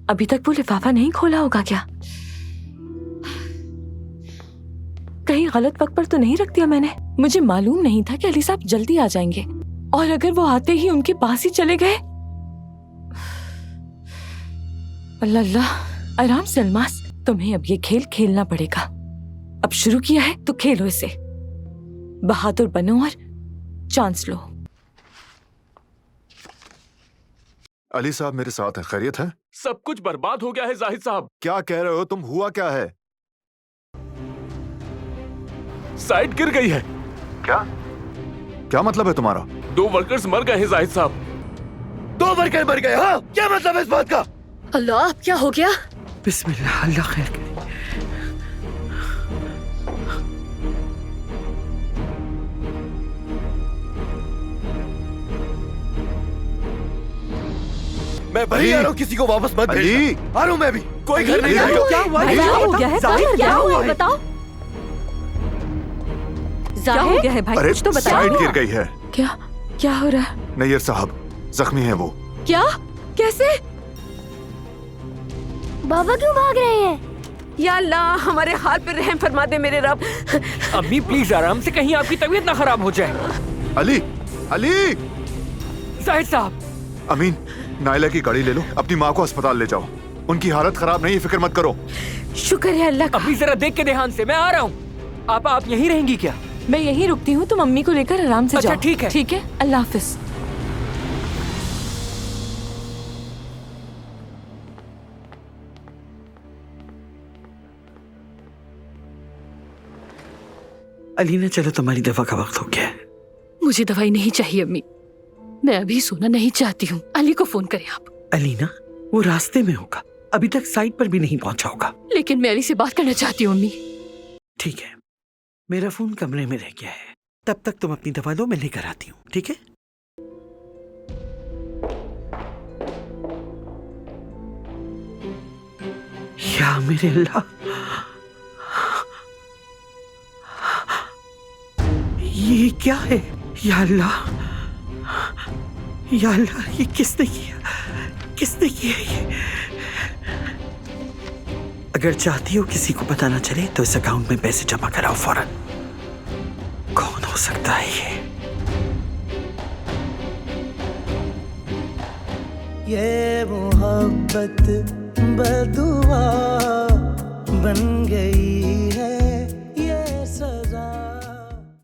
अभी तक वो लिफाफा नहीं खोला होगा क्या? कहीं गलत वक्त पर तो नहीं रख दिया मैंने? मुझे मालूम नहीं था कि अली साहब जल्दी आ जाएंगे, और अगर वो आते ही उनके पास ही चले गए। अल्लाह अल्लाह, आराम से अलमास, तुम्हें अब ये खेल खेलना पड़ेगा। अब शुरू किया है तो खेलो इसे। बहादुर बनो और चांस लो। अली साहब मेरे साथ हैं, खैरियत है? सब कुछ बर्बाद हो गया है जाहिद साहब। क्या कह रहे हो तुम? हुआ क्या है? साइट गिर गई है। क्या क्या मतलब है तुम्हारा? 2 वर्कर्स मर गए हैं जाहिद साहब। 2 वर्कर मर गए? हाँ, क्या मतलब है इस बात का? अल्लाह, अब क्या हो गया? बिस्मिल्लाह, अल्लाह खैर करे। मैं वही आ रहा हूँ, किसी को वापस मत भेजना। आ रहा हूँ मैं भी। कोई घर नहीं आएगा। क्या हुआ है? क्या हो गया है? क्या हुआ है बताओ। क्या हो गया है भाई? अरे कुछ तो बताओ। साइड गिर गई है। क्या हो रहा है? नैयर साहब जख्मी है वो। क्या? कैसे? बाबा क्यों भाग रहे हैं? या अल्लाह, हमारे हाल पर रहम फरमा दे मेरे रब। अम्मी प्लीज आराम से, कहीं आपकी तबीयत ना खराब हो जाए। अली अली जाहिद साहब। अमीन, नायला की गाड़ी ले लो, अपनी माँ को अस्पताल ले जाओ। उनकी हालत खराब नहीं है, फिक्र मत करो। शुक्र है अल्लाह का। अभी जरा देख के ध्यान से, मैं आ रहा हूँ। आप यहीं रहेंगी क्या? मैं यहीं रुकती हूँ, तुम अम्मी को लेकर आराम से अच्छा, जाओ। ठीक है। ठीक है, अल्लाह हाफिज। अलीना, चलो तुम्हारी दवा का वक्त हो गया है। मुझे दवाई नहीं चाहिए अम्मी, मैं अभी सोना नहीं चाहती हूँ। अली को फोन करें आप। अलीना, वो रास्ते में होगा, अभी तक साइट पर भी नहीं पहुंचा होगा। लेकिन मैं अली से बात करना चाहती हूँ अम्मी। ठीक है, मेरा फोन कमरे में रह गया है, तब तक तुम अपनी दवा लो, मैं लेकर आती हूँ। ठीक है? या मेरे अल्लाह, ये क्या है? या अल्लाह, या अल्लाह, ये किसने किया? किसने किया ये? अगर चाहती हो किसी को पता ना चले तो इस अकाउंट में पैसे जमा कराओ फौरन। कौन हो सकता है ये मोहब्बत बदुआ बन गई है।